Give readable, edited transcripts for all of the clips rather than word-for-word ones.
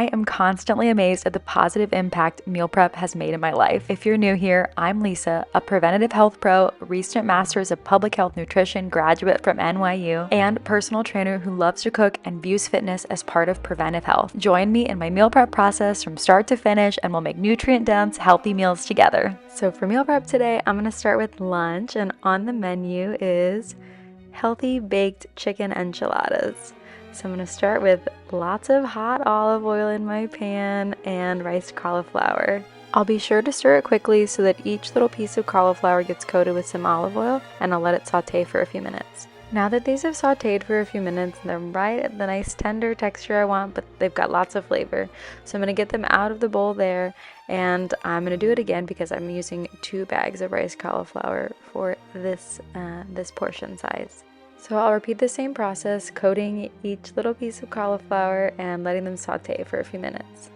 I am constantly amazed at the positive impact meal prep has made in my life. If you're new here, I'm Lisa, a preventative health pro, recent master's of public health nutrition graduate from NYU, and personal trainer who loves to cook and views fitness as part of preventive health. Join me in my meal prep process from start to finish, and we'll make nutrient-dense, healthy meals together. So for meal prep today, I'm gonna start with lunch, and on the menu is healthy baked chicken enchiladas. So I'm going to start with lots of hot olive oil in my pan and riced cauliflower. I'll be sure to stir it quickly so that each little piece of cauliflower gets coated with some olive oil, and I'll let it saute for a few minutes. Now that these have sauteed for a few minutes, they're right at the nice tender texture I want, but they've got lots of flavor. So I'm going to get them out of the bowl there, and I'm going to do it again because I'm using 2 bags of riced cauliflower for this portion size. So I'll repeat the same process, coating each little piece of cauliflower and letting them saute for a few minutes.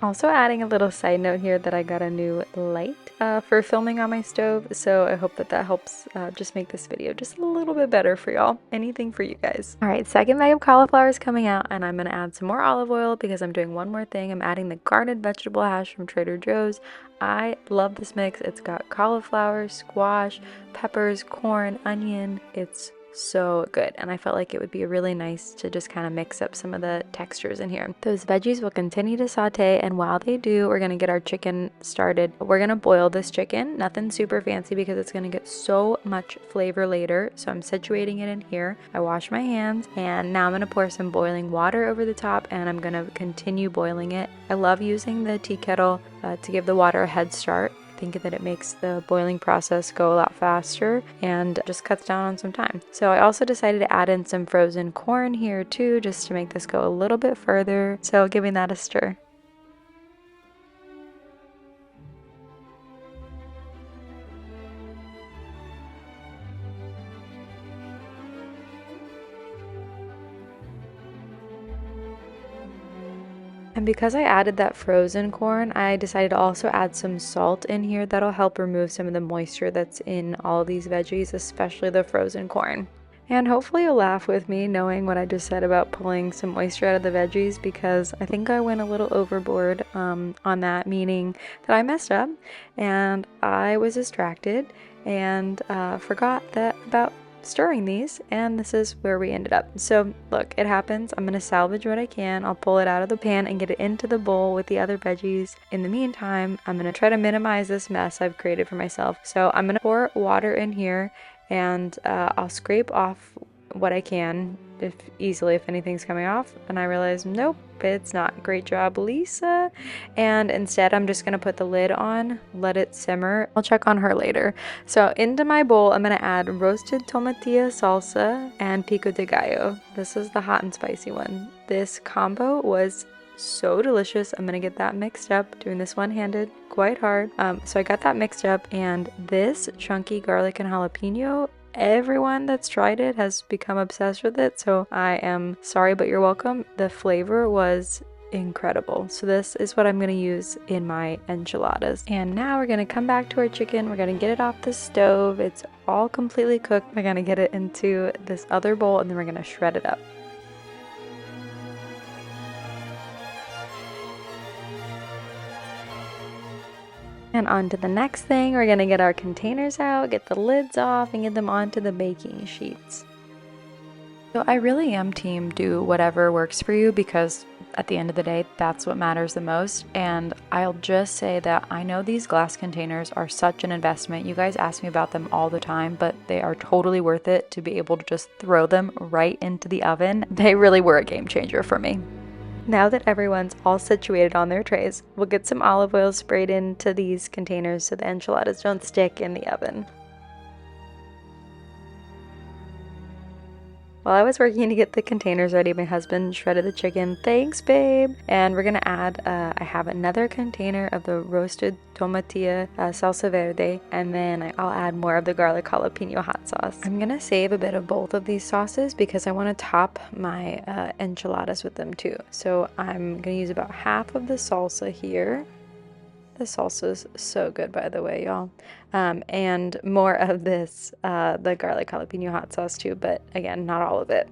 Also adding a little side note here that I got a new light for filming on my stove, so I hope that helps just make this video just a little bit better for y'all. Anything for you guys. Alright, second bag of cauliflower is coming out, and I'm going to add some more olive oil because I'm doing one more thing. I'm adding the garnered vegetable hash from Trader Joe's. I love this mix. It's got cauliflower, squash, peppers, corn, onion. It's so good, and I felt like it would be really nice to just kind of mix up some of the textures in here. Those veggies will continue to saute, and while they do, we're going to get our chicken started. We're going to boil this chicken, nothing super fancy because it's going to get so much flavor later. So I'm situating it in here. I wash my hands, and now I'm going to pour some boiling water over the top, and I'm going to continue boiling it. I love using the tea kettle to give the water a head start. Think that it makes the boiling process go a lot faster and just cuts down on some time. So I also decided to add in some frozen corn here too, just to make this go a little bit further. So giving that a stir. And because I added that frozen corn, I decided to also add some salt in here. That'll help remove some of the moisture that's in all these veggies, especially the frozen corn. And hopefully you'll laugh with me knowing what I just said about pulling some moisture out of the veggies, because I think I went a little overboard on that, meaning that I messed up and I was distracted and forgot about stirring these, and this is where we ended up. So look, it happens. I'm going to salvage what I can. I'll pull it out of the pan and get it into the bowl with the other veggies. In the meantime, I'm going to try to minimize this mess I've created for myself. So I'm going to pour water in here, and I'll scrape off what I can if anything's coming off, and I realize nope, it's not. Great job, Lisa. And instead I'm just gonna put the lid on, let it simmer. I'll check on her later. So into my bowl I'm gonna add roasted tomatilla salsa and pico de gallo. This is the hot and spicy one. This combo was so delicious. I'm gonna get that mixed up, doing this one-handed, quite hard. So I got that mixed up, and this chunky garlic and jalapeno, everyone that's tried it has become obsessed with it, so I am sorry but you're welcome. The flavor was incredible. So this is what I'm going to use in my enchiladas. And now we're going to come back to our chicken. We're going to get it off the stove. It's all completely cooked. We're going to get it into this other bowl, and then we're going to shred it up. And on to the next thing, we're gonna get our containers out, get the lids off, and get them onto the baking sheets. So I really am team do whatever works for you, because at the end of the day, that's what matters the most. And I'll just say that I know these glass containers are such an investment. You guys ask me about them all the time, but they are totally worth it to be able to just throw them right into the oven. They really were a game changer for me. Now that everyone's all situated on their trays, we'll get some olive oil sprayed into these containers so the enchiladas don't stick in the oven. While I was working to get the containers ready, my husband shredded the chicken. Thanks, babe. And we're gonna add, I have another container of the roasted tomatilla salsa verde, and then I'll add more of the garlic jalapeno hot sauce. I'm gonna save a bit of both of these sauces because I wanna top my enchiladas with them too. So I'm gonna use about half of the salsa here. The salsa is so good, by the way, y'all. And more of this, the garlic jalapeno hot sauce too, but again, not all of it.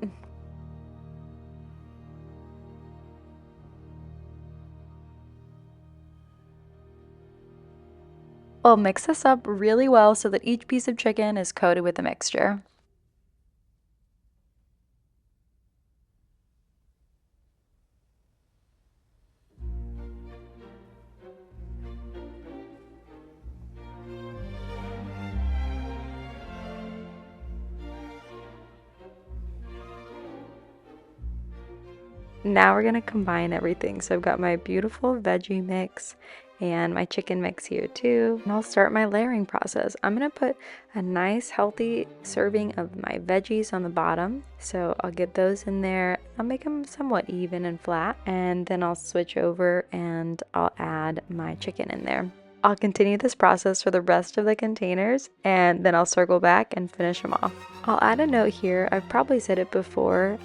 I'll mix this up really well so that each piece of chicken is coated with the mixture. Now we're gonna combine everything. So I've got my beautiful veggie mix and my chicken mix here too. And I'll start my layering process. I'm gonna put a nice healthy serving of my veggies on the bottom. So I'll get those in there. I'll make them somewhat even and flat. And then I'll switch over and I'll add my chicken in there. I'll continue this process for the rest of the containers and then I'll circle back and finish them off. I'll add a note here. I've probably said it before,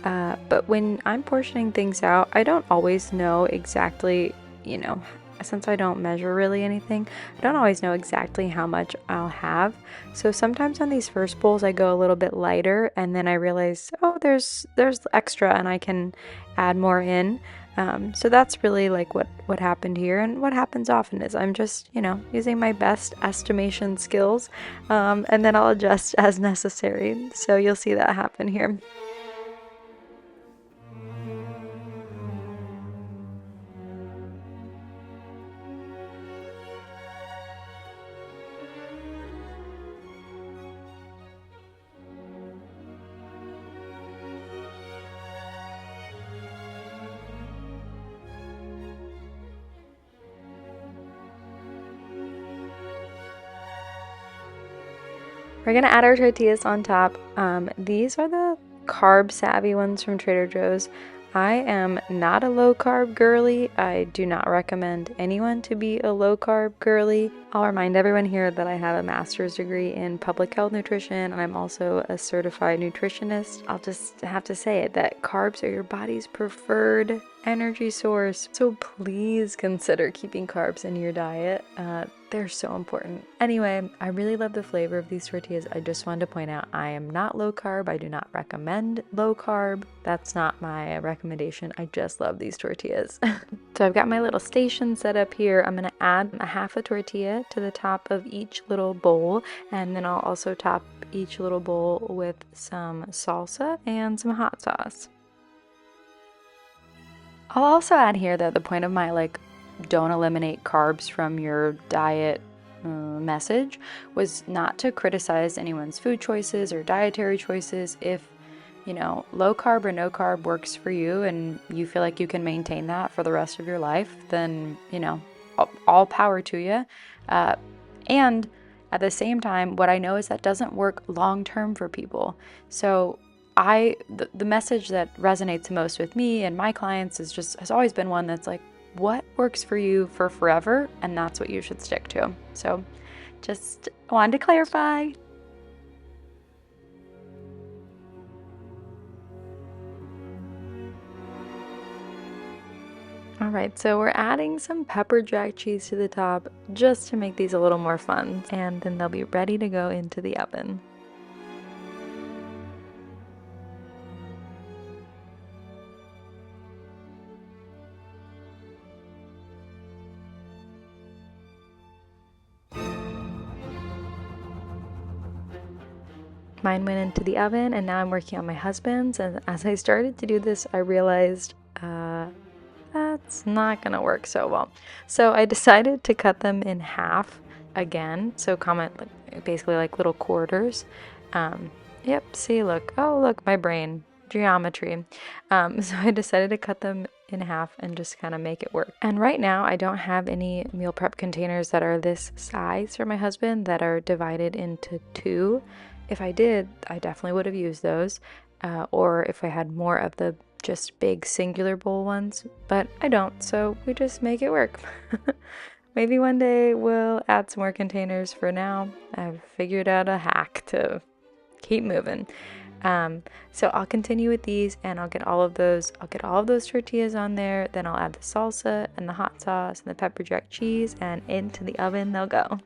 but when I'm portioning things out, I don't always know exactly, since I don't measure really anything, I don't always know exactly how much I'll have. So sometimes on these first bowls, I go a little bit lighter and then I realize, oh, there's extra and I can add more in. So that's really like what happened here, and what happens often is I'm just, using my best estimation skills, and then I'll adjust as necessary. So you'll see that happen here. We're gonna add our tortillas on top. These are the carb savvy ones from Trader Joe's. I am not a low carb girly. I do not recommend anyone to be a low carb girly. I'll remind everyone here that I have a master's degree in public health nutrition and I'm also a certified nutritionist. I'll just have to say it that carbs are your body's preferred energy source. So please consider keeping carbs in your diet. They're so important. Anyway, I really love the flavor of these tortillas. I just wanted to point out I am not low carb. I do not recommend low carb. That's not my recommendation. I just love these tortillas. So I've got my little station set up here. I'm gonna add a half a tortilla to the top of each little bowl, and then I'll also top each little bowl with some salsa and some hot sauce. I'll also add here that the point of my don't eliminate carbs from your diet message was not to criticize anyone's food choices or dietary choices. If low carb or no carb works for you and you feel like you can maintain that for the rest of your life, then all power to you. And at the same time, what I know is that doesn't work long term for people. So the message that resonates most with me and my clients has always been one that's like, what works for you for forever, and that's what you should stick to. So just wanted to clarify. All right, so we're adding some pepper jack cheese to the top just to make these a little more fun, and then they'll be ready to go into the oven. Mine went into the oven and now I'm working on my husband's, and as I started to do this I realized that's not gonna work so well. So I decided to cut them in half again, so basically like little quarters. Yep, see, look, oh look, my brain, geometry. So I decided to cut them in half and just kind of make it work. And right now I don't have any meal prep containers that are this size for my husband that are divided into two. If I did, I definitely would have used those, or if I had more of the just big singular bowl ones, but I don't, so we just make it work. Maybe one day we'll add some more containers. For now, I've figured out a hack to keep moving. So I'll continue with these and I'll get all of those tortillas on there, then I'll add the salsa and the hot sauce and the pepper jack cheese, and into the oven they'll go.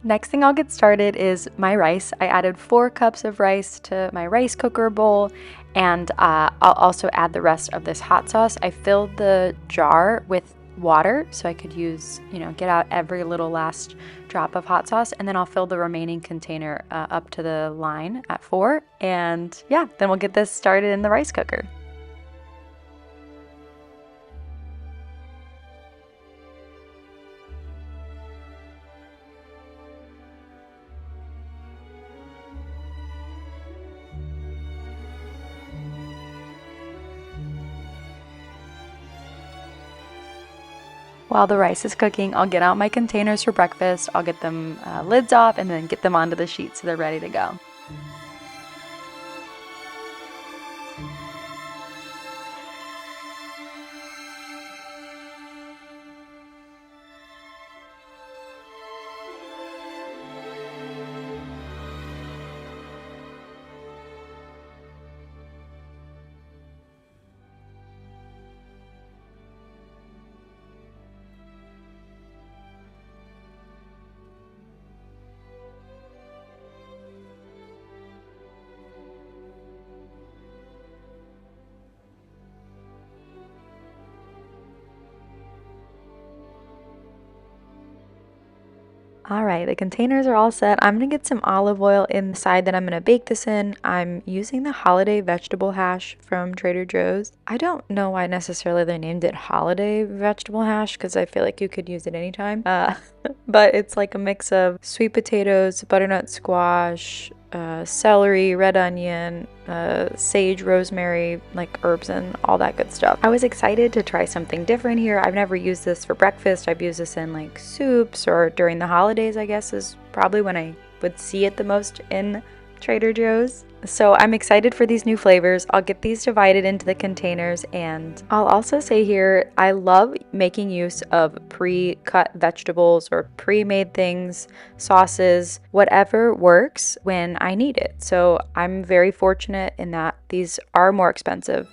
Next thing I'll get started is my rice. I added 4 cups of rice to my rice cooker bowl, and I'll also add the rest of this hot sauce. I filled the jar with water so I could use, get out every little last drop of hot sauce, and then I'll fill the remaining container up to the line at 4, and yeah, then we'll get this started in the rice cooker. While the rice is cooking, I'll get out my containers for breakfast. I'll get them lids off and then get them onto the sheet so they're ready to go. All right, the containers are all set. I'm gonna get some olive oil in the side that I'm gonna bake this in. I'm using the holiday vegetable hash from Trader Joe's. I don't know why necessarily they named it holiday vegetable hash because I feel like you could use it anytime. But it's like a mix of sweet potatoes, butternut squash, celery, red onion, sage, rosemary, like herbs and all that good stuff. I was excited to try something different here. I've never used this for breakfast. I've used this in like soups or during the holidays, I guess is probably when I would see it the most in Trader Joe's. So I'm excited for these new flavors. I'll get these divided into the containers, and I'll also say here, I love making use of pre-cut vegetables or pre-made things, sauces, whatever works when I need it. So I'm very fortunate in that these are more expensive,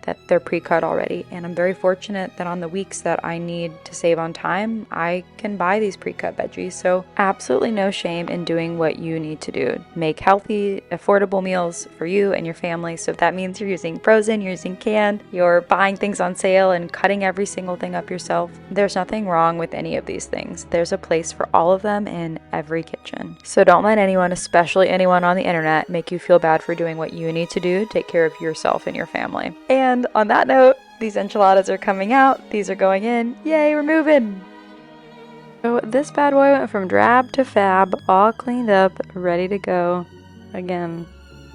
that they're pre-cut already, and I'm very fortunate that on the weeks that I need to save on time, I can buy these pre-cut veggies. So absolutely no shame in doing what you need to do. Make healthy, affordable meals for you and your family. So if that means you're using frozen, you're using canned, you're buying things on sale and cutting every single thing up yourself, there's nothing wrong with any of these things. There's a place for all of them in every kitchen. So don't let anyone, especially anyone on the internet, make you feel bad for doing what you need to do to take care of yourself and your family. And on that note, these enchiladas are coming out. These are going in. Yay, we're moving. So this bad boy went from drab to fab, all cleaned up, ready to go. Again,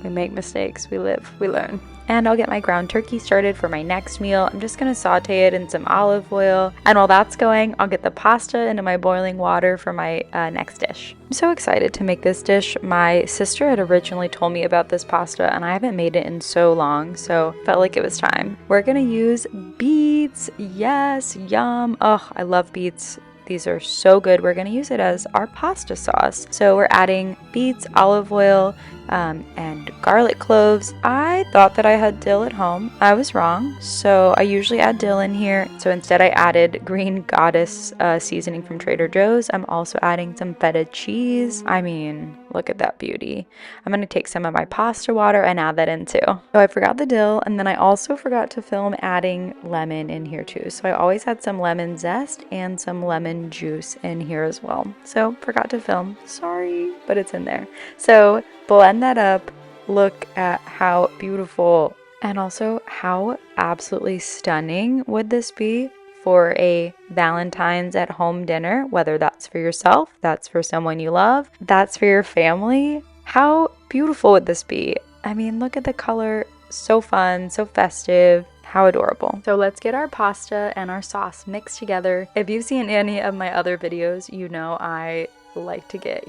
we make mistakes, we live, we learn. And I'll get my ground turkey started for my next meal. I'm just gonna saute it in some olive oil. And while that's going, I'll get the pasta into my boiling water for my next dish. I'm so excited to make this dish. My sister had originally told me about this pasta and I haven't made it in so long, so felt like it was time. We're gonna use beets. Yes, yum. Oh, I love beets. These are so good. We're gonna use it as our pasta sauce. So we're adding beets, olive oil, and garlic cloves. I thought that I had dill at home. I was wrong. So I usually add dill in here. So instead I added Green Goddess seasoning from Trader Joe's. I'm also adding some feta cheese. I mean, look at that beauty. I'm gonna take some of my pasta water and add that in too. So I forgot the dill, and then I also forgot to film adding lemon in here too. So I always had some lemon zest and some lemon juice in here as well. So forgot to film, sorry, but it's in there. So blend that up. Look at how beautiful and also how absolutely stunning would this be for a Valentine's at home dinner, whether that's for yourself, that's for someone you love, that's for your family. How beautiful would this be? I mean, look at the color, so fun, so festive. How adorable. So let's get our pasta and our sauce mixed together. If you've seen any of my other videos, you know I like to get,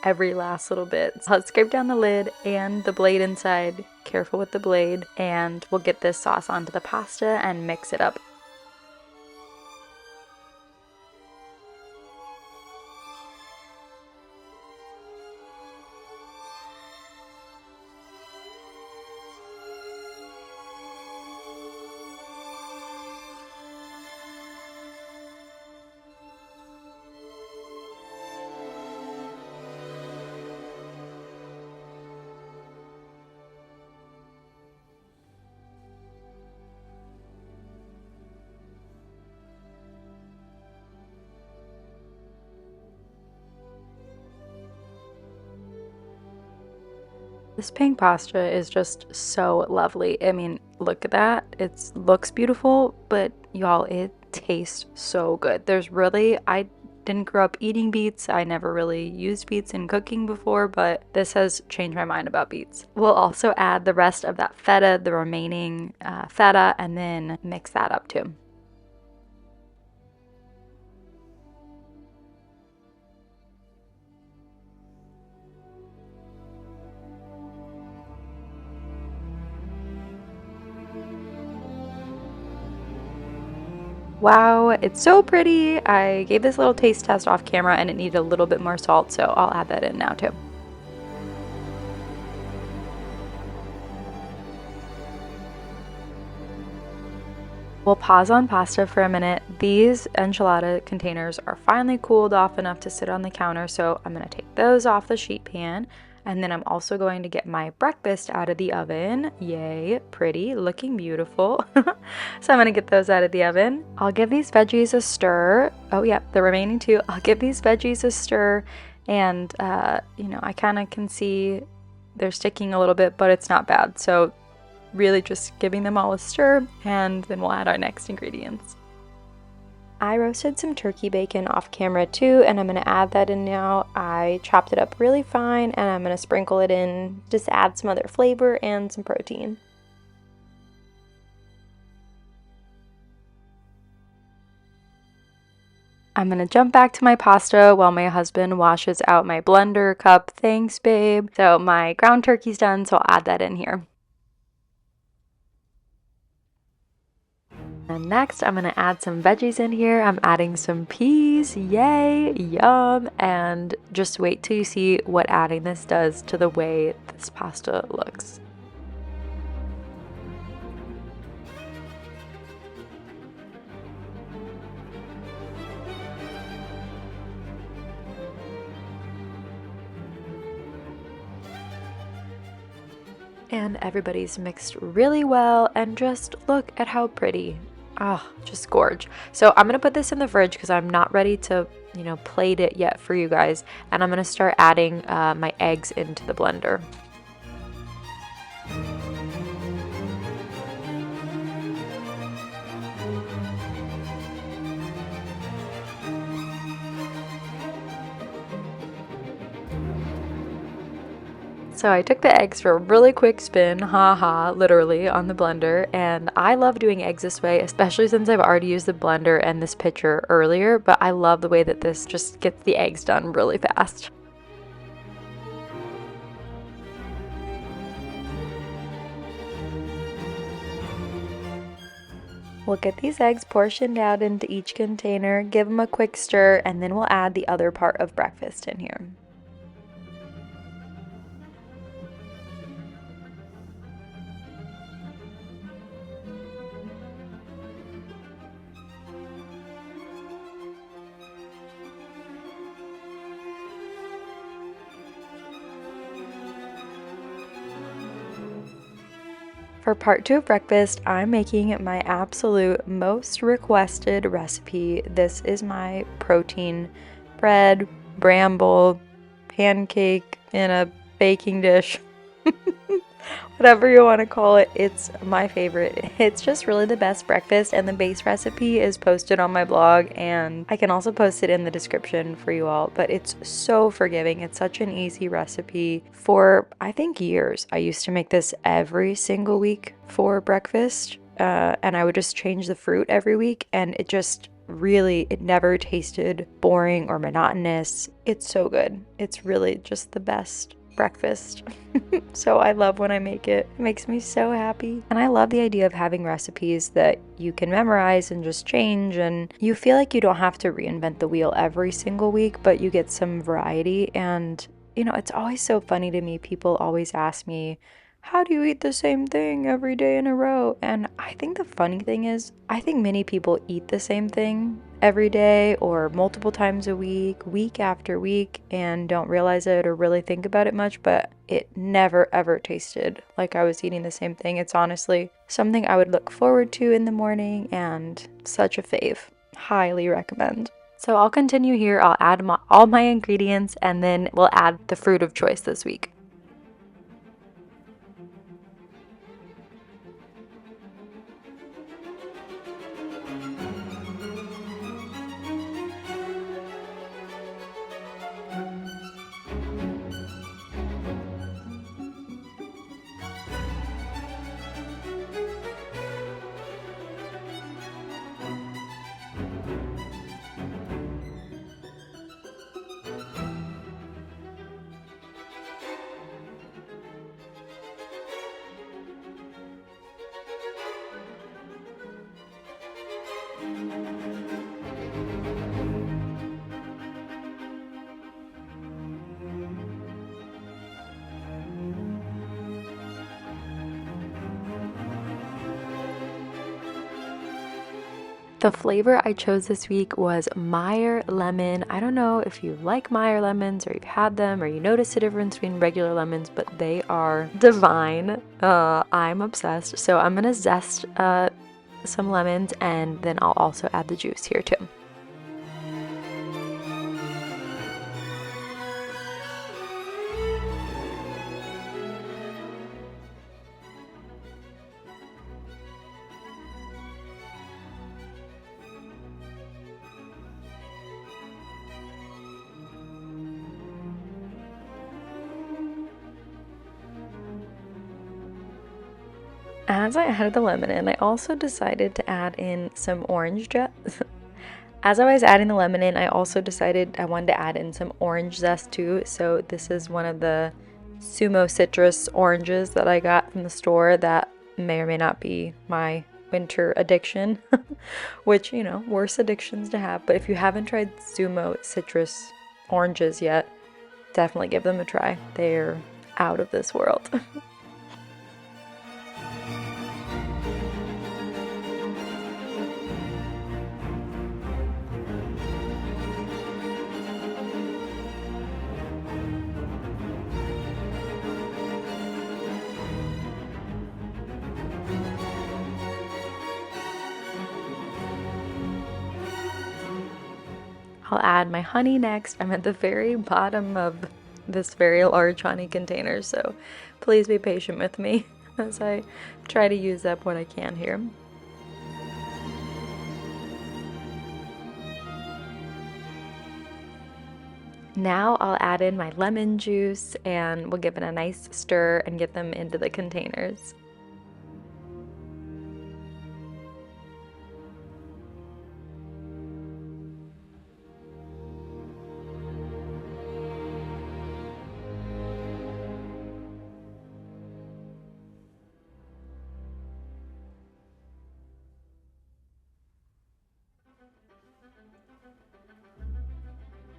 every last little bit. So let's scrape down the lid and the blade inside. Careful with the blade. And we'll get this sauce onto the pasta and mix it up. This pink pasta is just so lovely. I mean, look at that. It looks beautiful, but y'all, it tastes so good. I didn't grow up eating beets. I never really used beets in cooking before, but this has changed my mind about beets. We'll also add the rest of that feta, the remaining feta, and then mix that up too. Wow, it's so pretty. I gave this little taste test off camera and it needed a little bit more salt, so I'll add that in now too. We'll pause on pasta for a minute. These enchilada containers are finally cooled off enough to sit on the counter, so I'm gonna take those off the sheet pan. And then I'm also going to get my breakfast out of the oven. Yay, pretty, looking beautiful. So I'm gonna get those out of the oven. I'll give these veggies a stir. Oh yeah, the remaining two. I'll give these veggies a stir, and I kind of can see they're sticking a little bit, but it's not bad. So really just giving them all a stir, and then we'll add our next ingredients. I roasted some turkey bacon off camera too, and I'm going to add that in now. I chopped it up really fine, and I'm going to sprinkle it in, just add some other flavor and some protein. I'm going to jump back to my pasta while my husband washes out my blender cup. Thanks, babe. So my ground turkey's done, so I'll add that in here. And next, I'm going to add some veggies in here. I'm adding some peas. Yay, yum. And just wait till you see what adding this does to the way this pasta looks. And everybody's mixed really well, and just look at how pretty. Ah, just gorge. So I'm gonna put this in the fridge because I'm not ready to, plate it yet for you guys. And I'm gonna start adding my eggs into the blender. So I took the eggs for a really quick spin, haha, literally, on the blender, and I love doing eggs this way, especially since I've already used the blender and this pitcher earlier, but I love the way that this just gets the eggs done really fast. We'll get these eggs portioned out into each container, give them a quick stir, and then we'll add the other part of breakfast in here. For part 2 of breakfast, I'm making my absolute most requested recipe. This is my protein bread, bramble, pancake in a baking dish. Whatever you want to call it, it's my favorite. It's just really the best breakfast, and the base recipe is posted on my blog, and I can also post it in the description for you all, but it's so forgiving. It's such an easy recipe. For, I think, years, I used to make this every single week for breakfast, and I would just change the fruit every week, and it never tasted boring or monotonous. It's so good. It's really just the best breakfast. So I love when I make it. It makes me so happy. And I love the idea of having recipes that you can memorize and just change, and you feel like you don't have to reinvent the wheel every single week, but you get some variety. And it's always so funny to me. People always ask me, how do you eat the same thing every day in a row? And I think the funny thing is, I think many people eat the same thing every day or multiple times a week, week after week, and don't realize it or really think about it much, but it never ever tasted like I was eating the same thing. It's honestly something I would look forward to in the morning, and such a fave. Highly recommend. So I'll continue here. I'll add all my ingredients, and then we'll add the fruit of choice this week. The flavor I chose this week was Meyer lemon. I don't know if you like Meyer lemons or you've had them or you notice the difference between regular lemons, but they are divine. I'm obsessed. So I'm gonna zest some lemons and then I'll also add the juice here too. As I added the lemon in, I also decided to add in some orange zest. As I was adding the lemon in, I also decided I wanted to add in some orange zest too. So this is one of the Sumo citrus oranges that I got from the store that may or may not be my winter addiction, which, you know, worse addictions to have. But if you haven't tried Sumo citrus oranges yet, definitely give them a try. They're out of this world. I'll add my honey next. I'm at the very bottom of this very large honey container, so please be patient with me as I try to use up what I can here. Now I'll add in my lemon juice and we'll give it a nice stir and get them into the containers.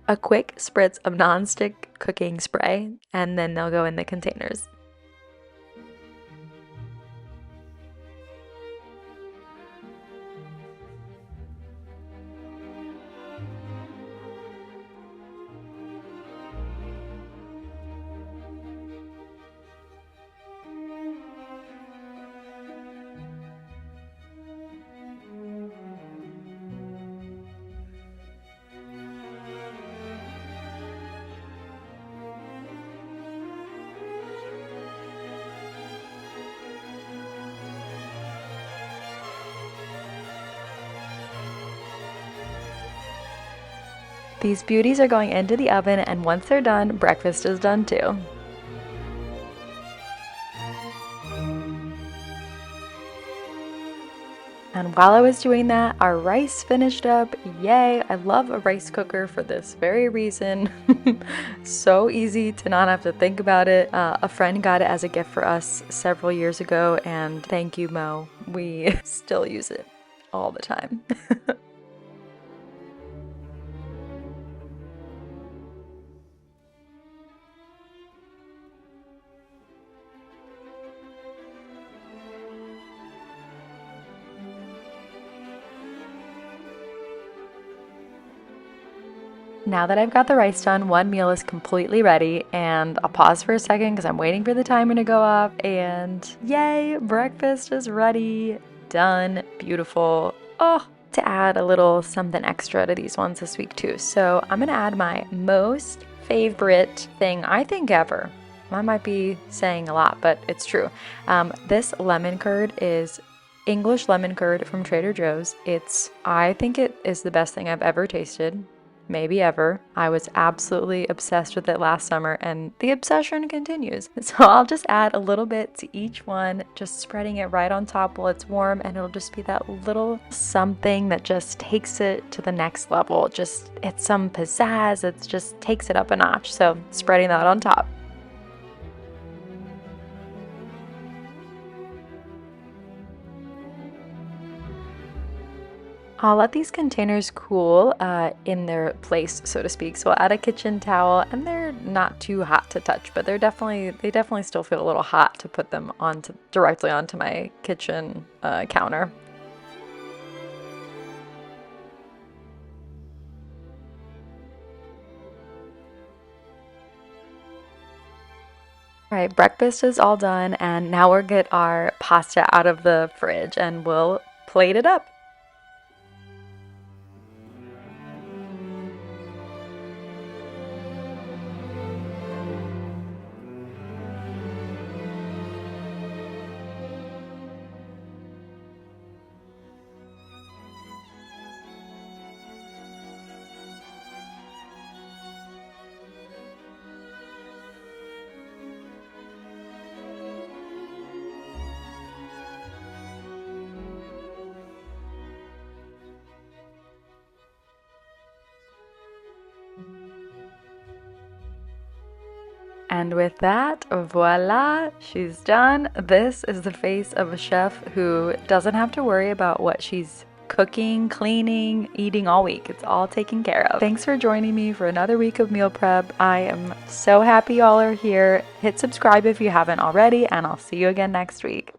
A quick spritz of nonstick cooking spray, and then they'll go in the containers. These beauties are going into the oven, and once they're done, breakfast is done too. And while I was doing that, our rice finished up. Yay! I love a rice cooker for this very reason. So easy to not have to think about it. A friend got it as a gift for us several years ago, and thank you, Mo. We still use it all the time. Now that I've got the rice done, one meal is completely ready, and I'll pause for a second because I'm waiting for the timer to go up, and yay, breakfast is ready, done, beautiful. Oh, to add a little something extra to these ones this week too. So I'm gonna add my most favorite thing I think ever. I might be saying a lot, but it's true. This lemon curd is English lemon curd from Trader Joe's. I think it is the best thing I've ever tasted. Maybe ever. I was absolutely obsessed with it last summer and the obsession continues. So I'll just add a little bit to each one, just spreading it right on top while it's warm, and it'll just be that little something that just takes it to the next level. It's some pizzazz, it just takes it up a notch. So spreading that on top. I'll let these containers cool in their place, so to speak. So I'll add a kitchen towel, and they're not too hot to touch, but they definitely still feel a little hot to put them directly onto my kitchen counter. All right, breakfast is all done, and now we'll get our pasta out of the fridge and we'll plate it up. And with that, voila, she's done. This is the face of a chef who doesn't have to worry about what she's cooking, cleaning, eating all week. It's all taken care of. Thanks for joining me for another week of meal prep. I am so happy y'all are here. Hit subscribe if you haven't already, and I'll see you again next week.